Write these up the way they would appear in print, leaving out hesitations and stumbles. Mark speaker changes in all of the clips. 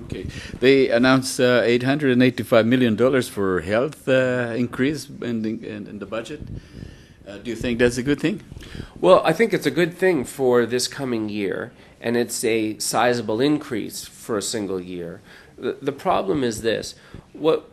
Speaker 1: Okay. They announced $885 million for health increase in the budget. Do you think that's a good thing?
Speaker 2: Well, I think it's a good thing for this coming year, and it's a sizable increase for a single year. The problem is this: what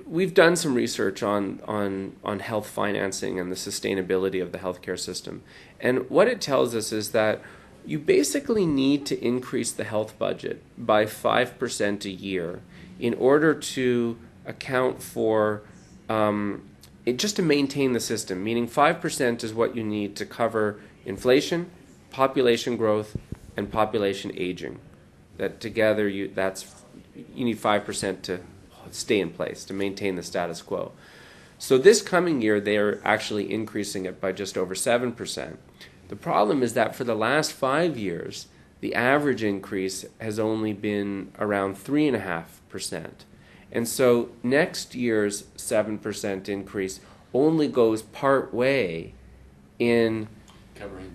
Speaker 2: we've done some research on health financing and the sustainability of the healthcare system, and what it tells us is that you basically need to increase the health budget by 5% a year in order to account for just to maintain the system, meaning 5% is what you need to cover inflation, population growth, and population aging. That together, you need 5% to stay in place, to maintain the status quo. So this coming year, they're actually increasing it by just over 7%. The problem is that for the last 5 years, the average increase has only been around 3.5%. And so next year's 7% increase only goes part way in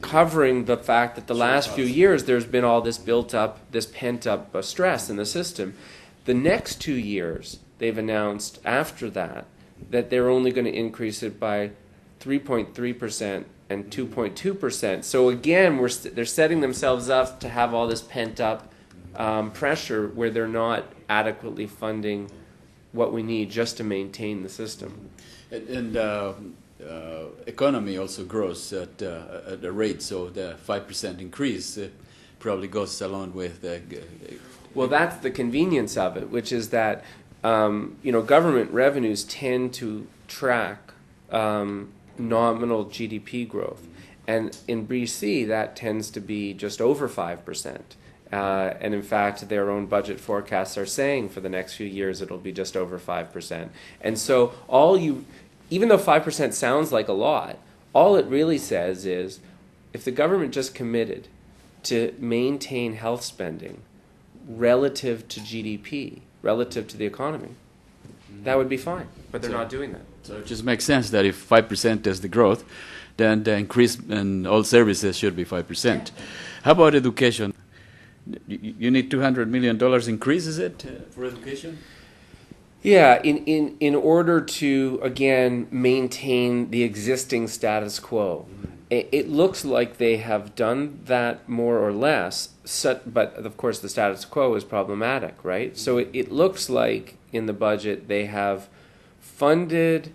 Speaker 2: covering the fact that the last few years there's been all this built up, this pent up stress in the system. The next 2 years, they've announced after that they're only going to increase it by 3.3% and 2.2%. So again, they're setting themselves up to have all this pent up pressure where they're not adequately funding what we need just to maintain the system.
Speaker 1: And economy also grows at a rate, so the 5% increase probably goes along with
Speaker 2: well, that's the convenience of it, which is that government revenues tend to track nominal GDP growth, and in BC that tends to be just over 5%. And in fact, their own budget forecasts are saying for the next few years it'll be just over 5%. And so even though 5% sounds like a lot, all it really says is if the government just committed to maintain health spending relative to GDP, relative to the economy, that would be fine. But they're not doing that.
Speaker 1: So it just makes sense that if 5% is the growth, then the increase in all services should be 5%. How about education? You need $200 million increase, is it, for education?
Speaker 2: Yeah, in order to, again, maintain the existing status quo. It looks like they have done that more or less, but of course the status quo is problematic, right? So it looks like in the budget they have funded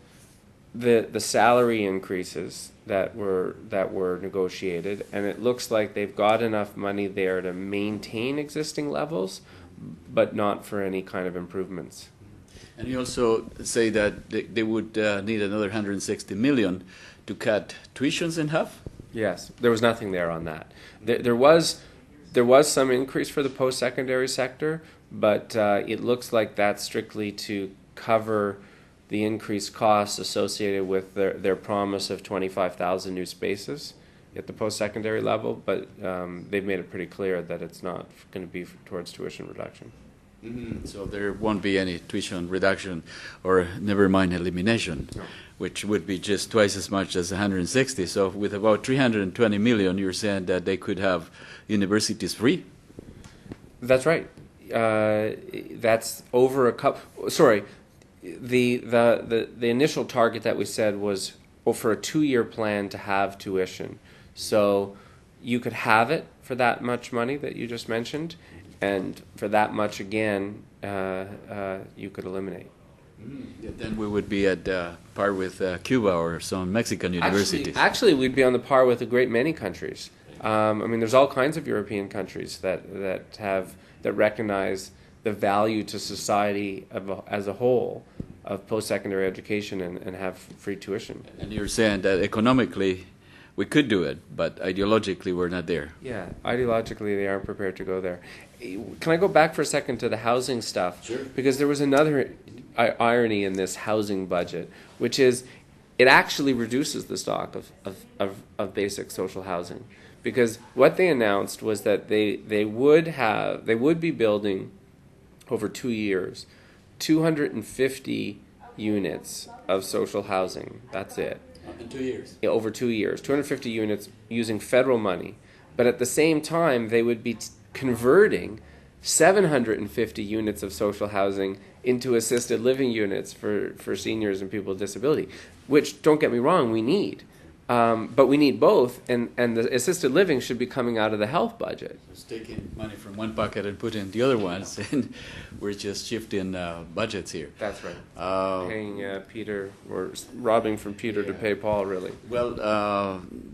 Speaker 2: the salary increases that were negotiated, and it looks like they've got enough money there to maintain existing levels, but not for any kind of improvements.
Speaker 1: And you also say that they would need another $160 million to cut tuitions in half?
Speaker 2: Yes, there was nothing there on that. There was some increase for the post-secondary sector, but it looks like that's strictly to cover the increased costs associated with their promise of 25,000 new spaces at the post-secondary level, but they've made it pretty clear that it's not going to be towards tuition reduction.
Speaker 1: Mm-hmm. So there won't be any tuition reduction, or never mind elimination, no, which would be just twice as much as 160. So with about 320 million, you're saying that they could have universities free?
Speaker 2: That's right. That's over a couple. Sorry, the initial target that we said was for a 2-year plan to have tuition. So you could have it for that much money that you just mentioned, and for that much again, you could eliminate.
Speaker 1: Yeah, then we would be at par with Cuba or some Mexican universities.
Speaker 2: Actually, we'd be on the par with a great many countries. There's all kinds of European countries that recognize the value to society as a whole of post-secondary education and have free tuition.
Speaker 1: And you're saying that economically we could do it, but ideologically we're not there.
Speaker 2: Yeah, ideologically they aren't prepared to go there. Can I go back for a second to the housing stuff?
Speaker 1: Sure.
Speaker 2: Because there was another irony in this housing budget, which is it actually reduces the stock of basic social housing. Because what they announced was that they would be building over 2 years 250 units of social housing. That's it.
Speaker 1: In 2 years?
Speaker 2: Yeah, over 2 years. 250 units using federal money. But at the same time, they would be converting 750 units of social housing into assisted living units for seniors and people with disability, which, don't get me wrong, we need. But we need both, and the assisted living should be coming out of the health budget.
Speaker 1: Just taking money from one pocket and putting in the other ones, and we're just shifting budgets here.
Speaker 2: That's right. Paying Peter, or robbing from Peter to pay Paul, really.
Speaker 1: Well,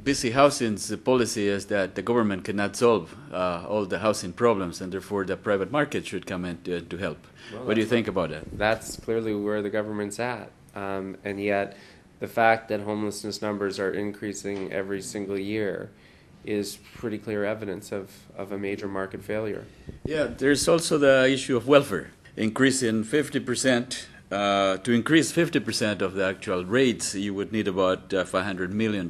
Speaker 1: BC Housing's policy is that the government cannot solve all the housing problems, and therefore the private market should come in to help.
Speaker 2: Well,
Speaker 1: what do you think about that?
Speaker 2: That's clearly where the government's at, and yet the fact that homelessness numbers are increasing every single year is pretty clear evidence of a major market failure.
Speaker 1: Yeah, there's also the issue of welfare. Increasing 50%, to increase 50% of the actual rates, you would need about $500 million.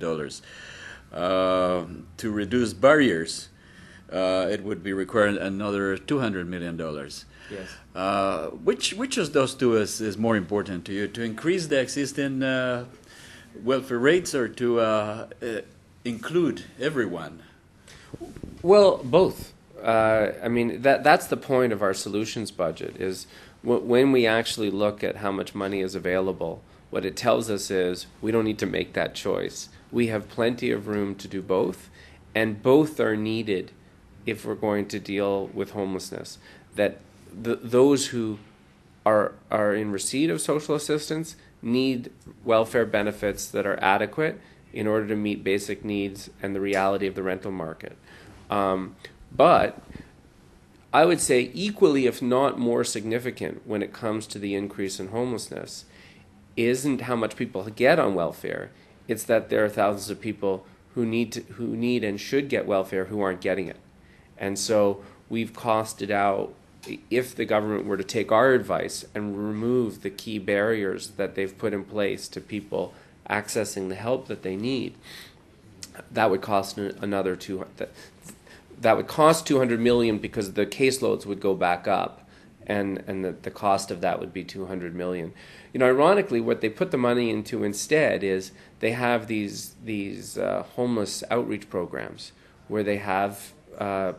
Speaker 1: To reduce barriers, it would be required another $200 million.
Speaker 2: Yes.
Speaker 1: Which of those two is more important to you? To increase the existing welfare rates, or to include everyone?
Speaker 2: Well, both. I mean, that's the point of our solutions budget, is when we actually look at how much money is available, what it tells us is we don't need to make that choice. We have plenty of room to do both, and both are needed if we're going to deal with homelessness. That those who are in receipt of social assistance need welfare benefits that are adequate in order to meet basic needs and the reality of the rental market. But I would say equally, if not more significant, when it comes to the increase in homelessness, isn't how much people get on welfare. It's that there are thousands of people who need and should get welfare who aren't getting it. And so we've costed out, if the government were to take our advice and remove the key barriers that they've put in place to people accessing the help that they need, that would cost another that would cost $200 million, because the caseloads would go back up, and the cost of that would be $200 million. You know, ironically, what they put the money into instead is they have these homeless outreach programs where they have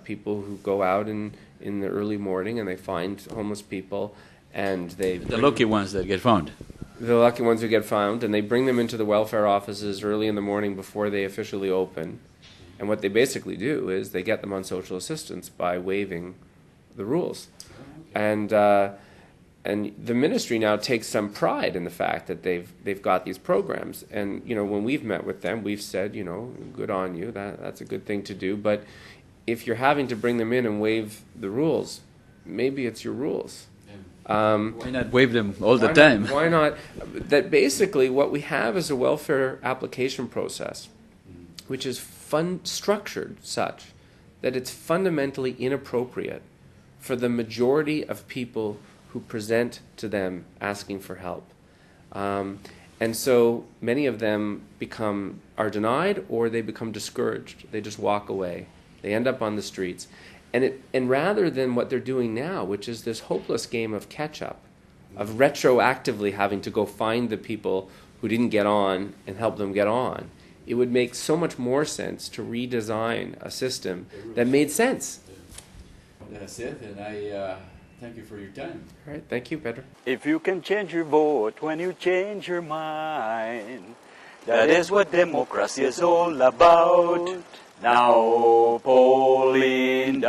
Speaker 2: people who go out in the early morning and they find homeless people, and
Speaker 1: the lucky ones that get found.
Speaker 2: The lucky ones who get found, and they bring them into the welfare offices early in the morning before they officially open. And what they basically do is they get them on social assistance by waiving the rules. And the ministry now takes some pride in the fact that they've got these programs. And you know, when we've met with them, we've said, you know, good on you. That's a good thing to do. But if you're having to bring them in and waive the rules, maybe it's your rules.
Speaker 1: Why not waive them all the time?
Speaker 2: Why not? That basically what we have is a welfare application process, which is structured such that it's fundamentally inappropriate for the majority of people who present to them asking for help. And so many of them are denied, or they become discouraged. They just walk away. They end up on the streets. And rather than what they're doing now, which is this hopeless game of catch-up, of retroactively having to go find the people who didn't get on and help them get on, it would make so much more sense to redesign a system that made sense.
Speaker 1: That's it, and I thank you for your time.
Speaker 2: All right, thank you, Pedro.
Speaker 3: If you can change your vote when you change your mind, that is what democracy is all about. Now polling.ca